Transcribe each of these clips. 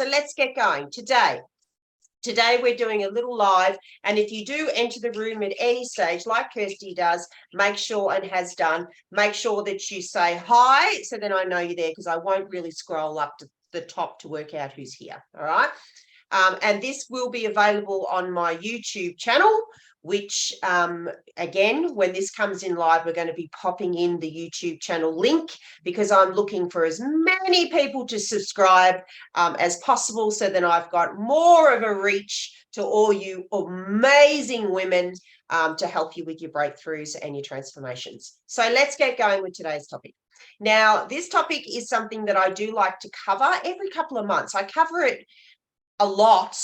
so let's get going. Today we're doing a little live, and if you do enter the room at any stage, like Kirsty does, make sure and has done, make sure that you say hi, so then I know you're there, because I won't really scroll up to the top to work out who's here. All right. And this will be available on my YouTube channel, which, again, when this comes in live, we're going to be popping in the YouTube channel link, because I'm looking for as many people to subscribe as possible, so then I've got more of a reach to all you amazing women to help you with your breakthroughs and your transformations. So let's get going with today's topic. Now, this topic is something that I do like to cover every couple of months. I cover it a lot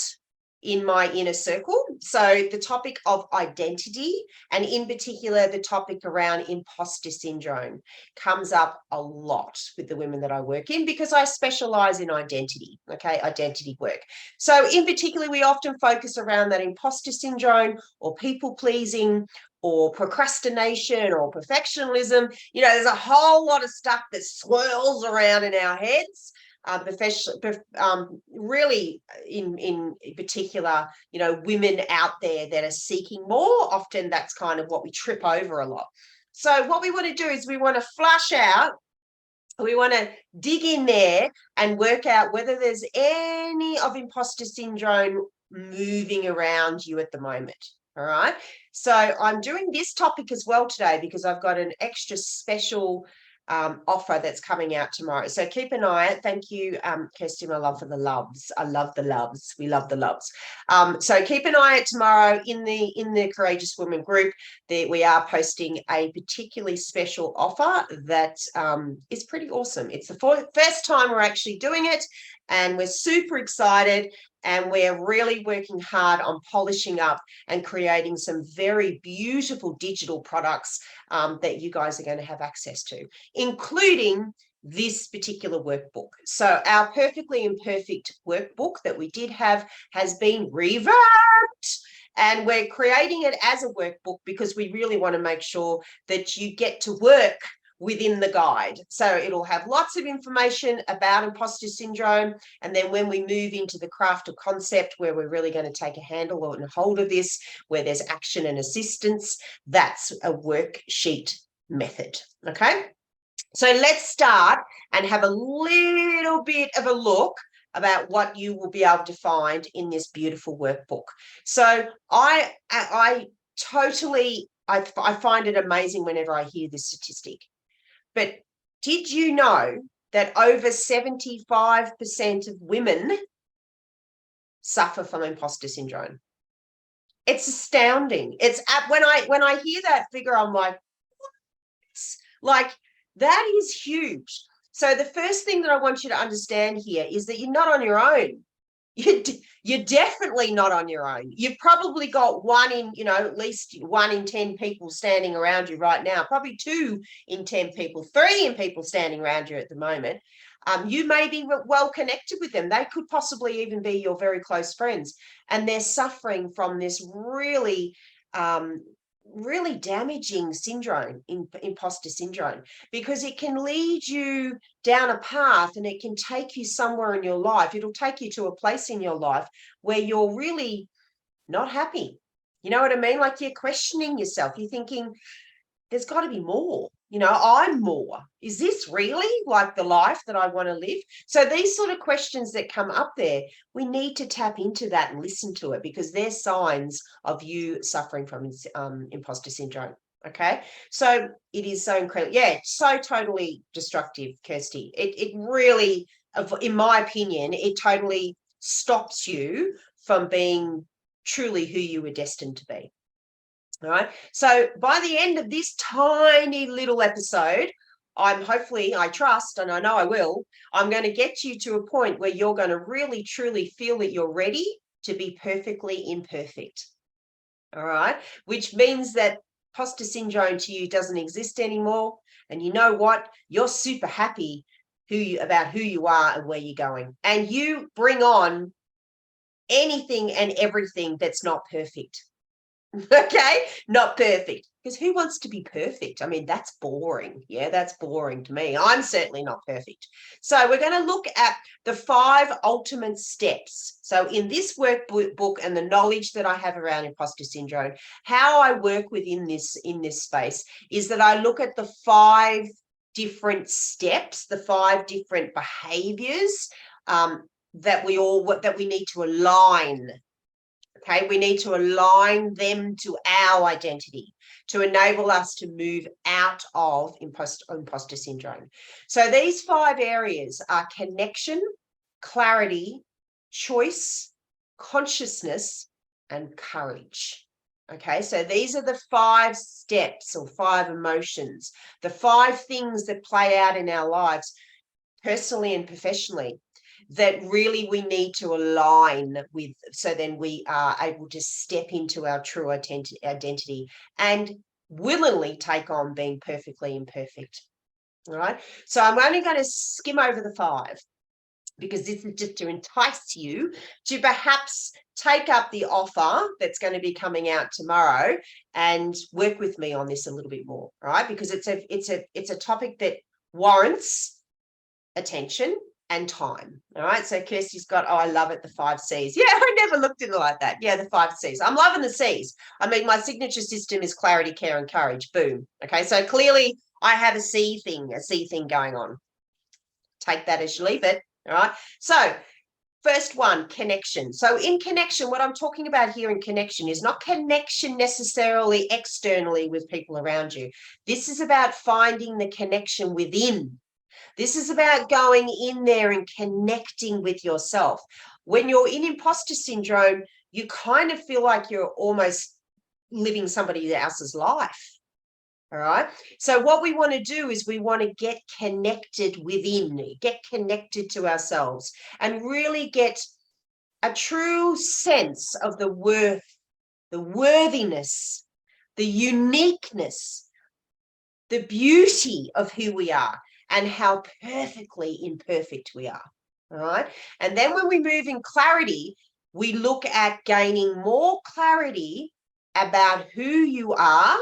in my inner circle. So the topic of identity, and in particular the topic around imposter syndrome, comes up a lot with the women that I work in, because I specialize in identity, okay, identity work. So in particular, we often focus around that imposter syndrome, or people pleasing, or procrastination, or perfectionism. You know, there's a whole lot of stuff that swirls around in our heads. Really in particular, you know, women out there that are seeking more, often that's kind of what we trip over a lot. So what we want to do is we want to flush out, we want to dig in there and work out whether there's any of imposter syndrome moving around you at the moment. All right. So I'm doing this topic as well today, because I've got an extra special offer that's coming out tomorrow. So keep an eye out. Thank you, Kirsty, my love, for the loves. I love the loves. We love the loves. So keep an eye out tomorrow in the Courageous Women group. We are posting a particularly special offer that is pretty awesome. It's the first time we're actually doing it, and we're super excited. And we're really working hard on polishing up and creating some very beautiful digital products that you guys are going to have access to, including this particular workbook. So our Perfectly Imperfect workbook that we did have has been revamped, and we're creating it as a workbook because we really want to make sure that you get to work within the guide. So it'll have lots of information about imposter syndrome. And then when we move into the craft of concept, where we're really going to take a handle and hold of this, where there's action and assistance, that's a worksheet method. Okay. So let's start and have a little bit of a look about what you will be able to find in this beautiful workbook. So I find it amazing whenever I hear this statistic. But did you know that over 75% of women suffer from imposter syndrome? It's astounding. It's when I hear that figure, I'm like, that is huge. So the first thing that I want you to understand here is that you're not on your own. You're definitely not on your own. You've probably got at least 1 in 10 people standing around you right now, probably 2 in 10 people, 3 in people standing around you at the moment. You may be well connected with them. They could possibly even be your very close friends, and they're suffering from this really damaging syndrome, imposter syndrome, because it can lead you down a path, and it can take you somewhere in your life. It'll take you to a place in your life where you're really not happy. You know what I mean? Like, you're questioning yourself. You're thinking, there's got to be more. You know, I'm more. Is this really like the life that I want to live? So these sort of questions that come up there, we need to tap into that and listen to it, because they're signs of you suffering from imposter syndrome. Okay. So it is so incredible. Yeah, so totally destructive, Kirsty. It really, in my opinion, it totally stops you from being truly who you were destined to be. All right. So by the end of this tiny little episode, I trust, and I know I will, I'm going to get you to a point where you're going to really, truly feel that you're ready to be perfectly imperfect. All right. Which means that imposter syndrome to you doesn't exist anymore. And you know what? You're super happy about who you are and where you're going. And you bring on anything and everything that's not perfect. Okay, not perfect. Because who wants to be perfect? I mean, that's boring. Yeah, that's boring to me. I'm certainly not perfect. So we're going to look at the 5 ultimate steps. So in this workbook and the knowledge that I have around imposter syndrome, how I work within this in this space is that I look at the 5 different steps, the 5 different behaviors that we need to align. Okay, we need to align them to our identity to enable us to move out of imposter syndrome. So these 5 areas are connection, clarity, choice, consciousness, and courage. Okay, so these are the 5 steps or 5 emotions, the 5 things that play out in our lives, personally and professionally, that really we need to align with, so then we are able to step into our true identity and willingly take on being perfectly imperfect. All right. So I'm only going to skim over the 5 because this is just to entice you to perhaps take up the offer that's going to be coming out tomorrow and work with me on this a little bit more. All right. Because it's a topic that warrants attention and time. All right. So Kirsty's got, oh, I love it, the 5 C's. Yeah, I never looked at it like that. Yeah, the 5 C's. I'm loving the C's. I mean, my signature system is clarity, care, and courage. Boom. Okay. So clearly I have a C thing going on. Take that as you leave it. All right. So first one, connection. So in connection, what I'm talking about here in connection is not connection necessarily externally with people around you. This is about finding the connection within. This is about going in there and connecting with yourself. When you're in imposter syndrome, you kind of feel like you're almost living somebody else's life. All right. So what we want to do is we want to get connected within, get connected to ourselves and really get a true sense of the worth, the worthiness, the uniqueness, the beauty of who we are and how perfectly imperfect we are. All right. And then when we move in clarity, we look at gaining more clarity about who you are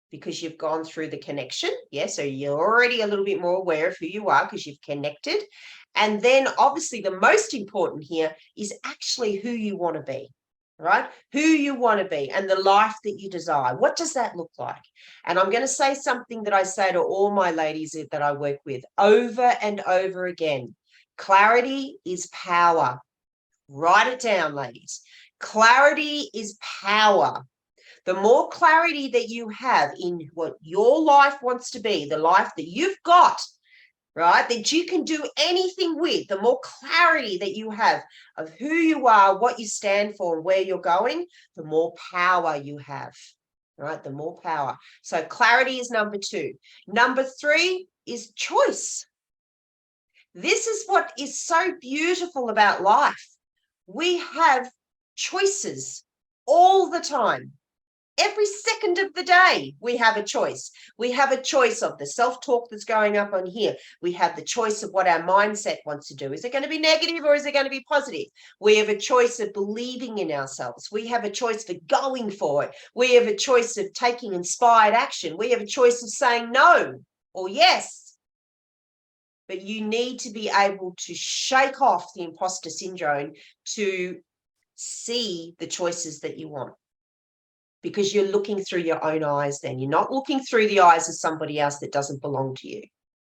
because you've gone through the connection. Yeah. So you're already a little bit more aware of who you are because you've connected. And then obviously the most important here is actually who you want to be. Right? Who you want to be and the life that you desire. What does that look like? And I'm going to say something that I say to all my ladies that I work with over and over again. Clarity is power. Write it down, ladies. Clarity is power. The more clarity that you have in what your life wants to be, the life that you've got, right, that you can do anything with, the more clarity that you have of who you are, what you stand for, and where you're going, the more power you have, right? The more power. So clarity is number 2. Number 3 is choice. This is what is so beautiful about life. We have choices all the time. Every second of the day, we have a choice. We have a choice of the self-talk that's going up on here. We have the choice of what our mindset wants to do. Is it going to be negative or is it going to be positive? We have a choice of believing in ourselves. We have a choice for going for it. We have a choice of taking inspired action. We have a choice of saying no or yes. But you need to be able to shake off the imposter syndrome to see the choices that you want. Because you're looking through your own eyes then. You're not looking through the eyes of somebody else that doesn't belong to you.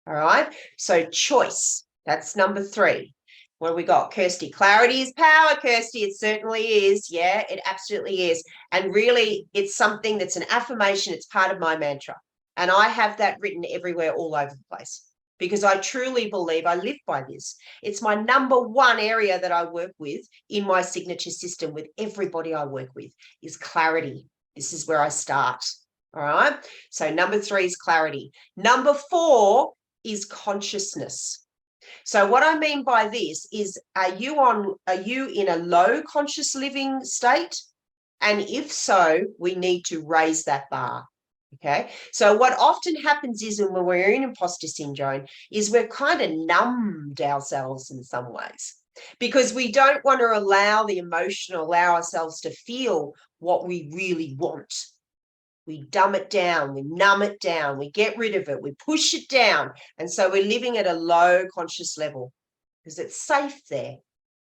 All right? So choice, that's number 3. What have we got? Kirsty, clarity is power, Kirsty. It certainly is. Yeah, it absolutely is. And really, it's something that's an affirmation. It's part of my mantra. And I have that written everywhere, all over the place. Because I truly believe I live by this. It's my number 1 area that I work with in my signature system with everybody I work with is clarity. This is where I start. All right. So number 3 is clarity. Number 4 is consciousness. So what I mean by this is, are you in a low conscious living state? And if so, we need to raise that bar. Okay. So what often happens is when we're in imposter syndrome is we're kind of numbed ourselves in some ways because we don't want to allow ourselves to feel what we really want. We dumb it down, we numb it down, we get rid of it, we push it down. And so we're living at a low conscious level because it's safe there,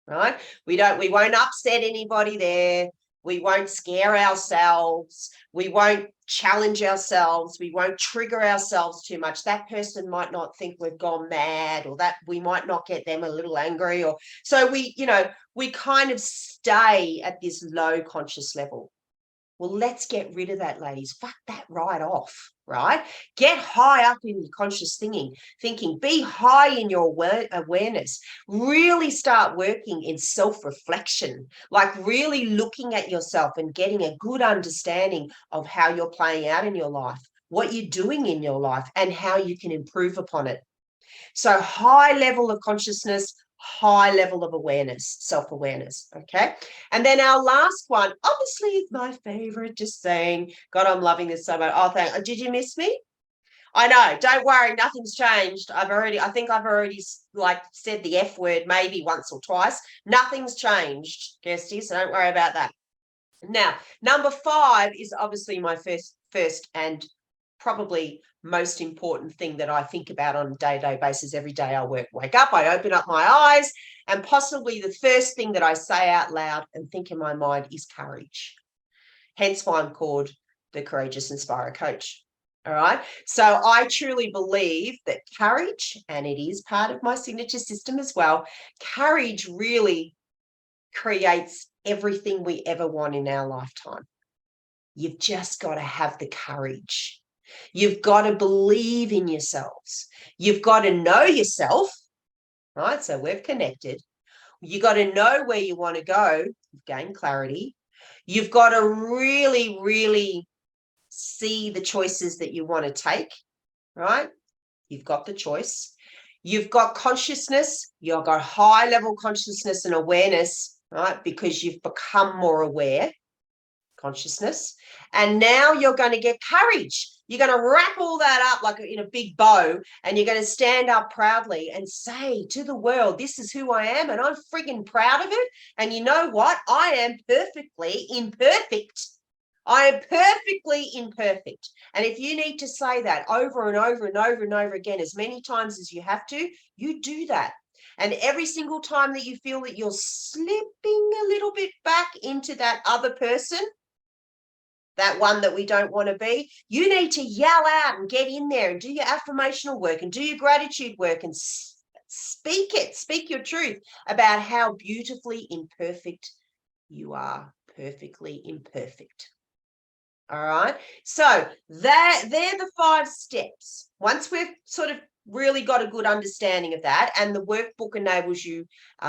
right? We won't upset anybody there. We won't scare ourselves. We won't challenge ourselves. We won't trigger ourselves too much. That person might not think we've gone mad, or that we might not get them a little angry. Or so we kind of stay at this low conscious level. Well, let's get rid of that, ladies. Fuck that right off, right? Get high up in your conscious thinking. Be high in your awareness. Really start working in self-reflection, like really looking at yourself and getting a good understanding of how you're playing out in your life, what you're doing in your life, and how you can improve upon it. So high level of consciousness, high level of awareness, self-awareness, okay? And then our last one, obviously is my favorite, just saying, God, I'm loving this so much. Oh, did you miss me? I know, don't worry, nothing's changed. I think I've already like said the F word maybe once or twice. Nothing's changed, Kirsty, so don't worry about that. Now, number 5 is obviously my first and probably most important thing that I think about on a day-to-day basis. Every day I wake up, I open up my eyes, and possibly the first thing that I say out loud and think in my mind is courage. Hence why I'm called the Courageous Inspirer Coach. All right. So I truly believe that courage, and it is part of my signature system as well, courage really creates everything we ever want in our lifetime. You've just got to have the courage. You've got to believe in yourselves. You've got to know yourself, right? So we've connected. You've got to know where you want to go, gain clarity. You've got to really, really see the choices that you want to take, right? You've got the choice. You've got consciousness. You've got high level consciousness and awareness, right? Because you've become more aware, consciousness. And now you're going to get courage. You're going to wrap all that up like in a big bow, and you're going to stand up proudly and say to the world, this is who I am, and I'm frigging proud of it. And you know what? I am perfectly imperfect. I am perfectly imperfect. And if you need to say that over and over and over and over again, as many times as you have to, you do that. And every single time that you feel that you're slipping a little bit back into that other person, that one that we don't want to be, you need to yell out and get in there and do your affirmational work and do your gratitude work and speak your truth about how beautifully imperfect you are. Perfectly imperfect. All right. So they're the 5 steps. Once we've sort of really got a good understanding of that, and the workbook enables you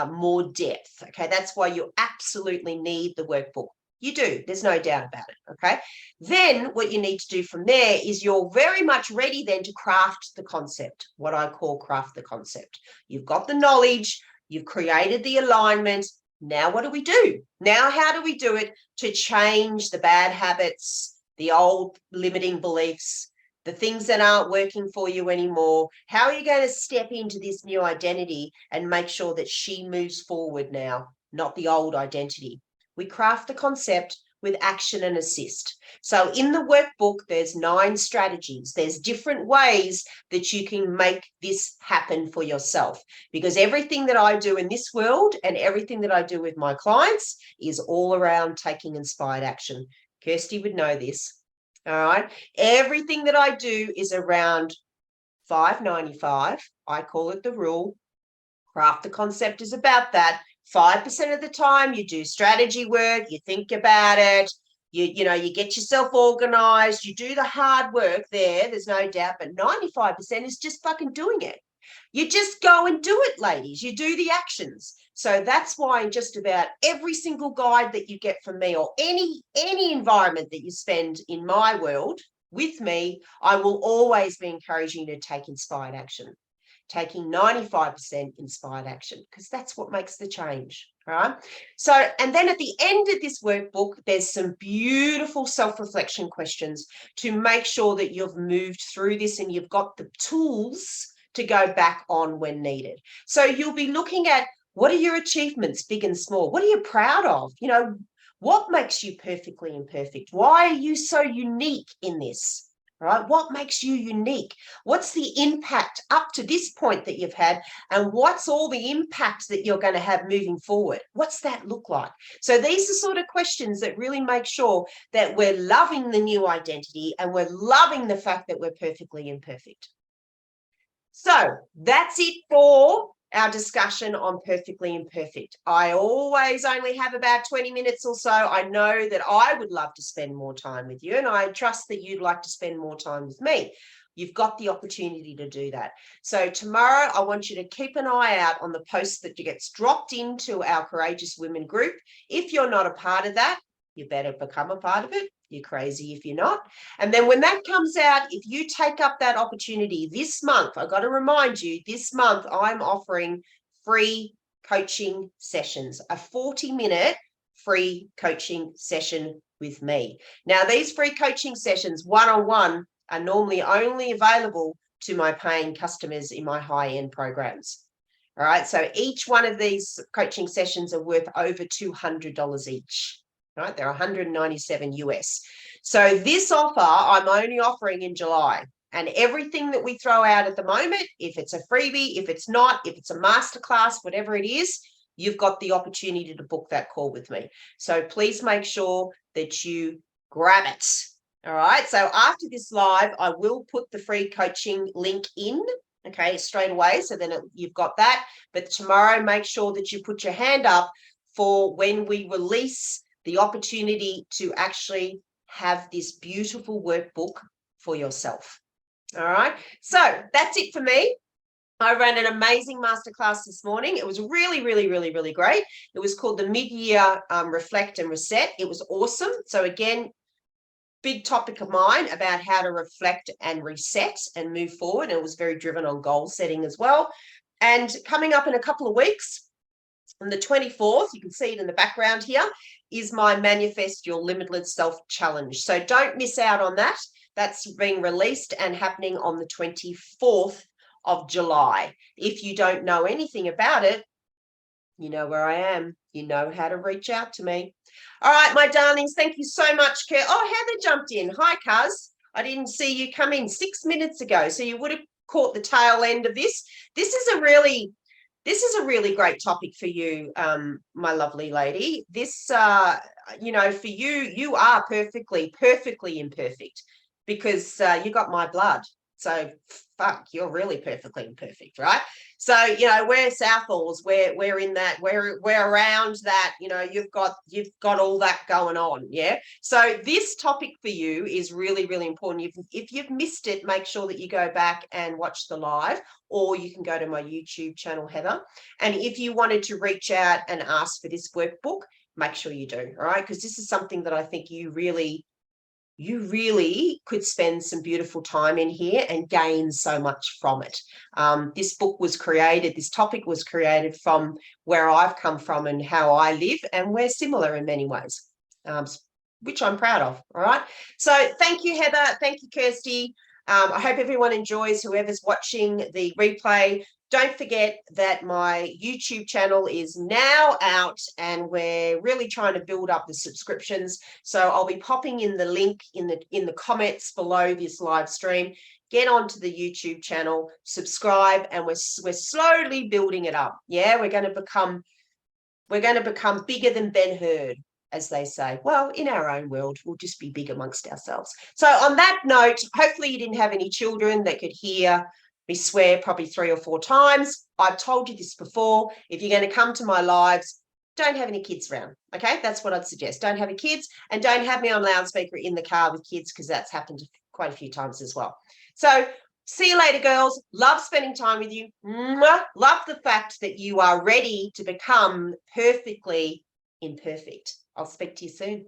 more depth. Okay. That's why you absolutely need the workbook. You do. There's no doubt about it. Okay. Then what you need to do from there is you're very much ready then to craft the concept, what I call craft the concept. You've got the knowledge. You've created the alignment. Now, what do we do? Now, how do we do it to change the bad habits, the old limiting beliefs, the things that aren't working for you anymore? How are you going to step into this new identity and make sure that she moves forward now, not the old identity? We craft the concept with action and assist. So in the workbook, there's 9 strategies. There's different ways that you can make this happen for yourself, because everything that I do in this world and everything that I do with my clients is all around taking inspired action. Kirsty would know this. All right. Everything that I do is around 595. I call it the rule. Craft the concept is about that. 5% of the time you do strategy work, you think about it, you get yourself organized, you do the hard work there's no doubt, but 95% is just fucking doing it. You just go and do it, ladies. You do the actions. So that's why in just about every single guide that you get from me, or any environment that you spend in my world with me, I will always be encouraging you to take inspired action. Taking 95% inspired action, because that's what makes the change, right? So, and then at the end of this workbook, there's some beautiful self-reflection questions to make sure that you've moved through this and you've got the tools to go back on when needed. So you'll be looking at, what are your achievements, big and small? What are you proud of? What makes you perfectly imperfect? Why are you so unique in this? Right? What makes you unique? What's the impact up to this point that you've had? And what's all the impact that you're going to have moving forward? What's that look like? So these are sort of questions that really make sure that we're loving the new identity and we're loving the fact that we're perfectly imperfect. So that's it for our discussion on perfectly imperfect. I always only have about 20 minutes or so. I know that I would love to spend more time with you, and I trust that you'd like to spend more time with me. You've got the opportunity to do that. So tomorrow, I want you to keep an eye out on the post that gets dropped into our Courageous Women group. If you're not a part of that, you better become a part of it. You're crazy if you're not. And then when that comes out, if you take up that opportunity this month, I've got to remind you, this month I'm offering free coaching sessions, a 40-minute free coaching session with me. Now, these free coaching sessions, one-on-one, are normally only available to my paying customers in my high-end programs. All right, so each one of these coaching sessions are worth over $200 each. Right, they're 197 US. So this offer I'm only offering in July, and everything that we throw out at the moment, if it's a freebie, if it's not, if it's a masterclass, whatever it is, you've got the opportunity to book that call with me. So please make sure that you grab it. All right. So after this live, I will put the free coaching link in, okay, straight away. So then you've got that. But tomorrow, make sure that you put your hand up for when we release the opportunity to actually have this beautiful workbook for yourself. All right. So that's it for me. I ran an amazing masterclass this morning. It was really, really, really, really great. It was called the Mid-Year Reflect and Reset. It was awesome. So again, big topic of mine about how to reflect and reset and move forward. And it was very driven on goal setting as well. And coming up in a couple of weeks, on the 24th, you can see it in the background here, is my Manifest Your Limitless Self Challenge. So don't miss out on that. That's being released and happening on the 24th of July. If you don't know anything about it, you know where I am. You know how to reach out to me. All right, my darlings, thank you so much, Kurt. Oh, Heather jumped in. Hi, Cuz. I didn't see you come in 6 minutes ago, so you would have caught the tail end of this. This is a really great topic for you, my lovely lady. This, for you, you are perfectly imperfect because you got my blood. So, fuck, you're really perfectly imperfect, right? So, we're Southall's, we're in that, we're around that, you've got all that going on, yeah? So this topic for you is really, really important. If you've missed it, make sure that you go back and watch the live, or you can go to my YouTube channel, Heather. And if you wanted to reach out and ask for this workbook, make sure you do, all right? Because this is something that I think you really could spend some beautiful time in here and gain so much from it. This topic was created from where I've come from and how I live, and we're similar in many ways, which I'm proud of, all right? So thank you, Heather. Thank you, Kirsty. I hope everyone enjoys, whoever's watching the replay. Don't forget that my YouTube channel is now out and we're really trying to build up the subscriptions. So I'll be popping in the link in the comments below this live stream. Get onto the YouTube channel, subscribe, and we're slowly building it up. Yeah, we're going to become bigger than Ben Hur, as they say. Well, in our own world, we'll just be big amongst ourselves. So on that note, hopefully you didn't have any children that could hear me swear probably 3 or 4 times. I've told you this before. If you're going to come to my lives, don't have any kids around. Okay, that's what I'd suggest. Don't have any kids, and don't have me on loudspeaker in the car with kids, because that's happened quite a few times as well. So see you later, girls. Love spending time with you. Mwah. Love the fact that you are ready to become perfectly imperfect. I'll speak to you soon.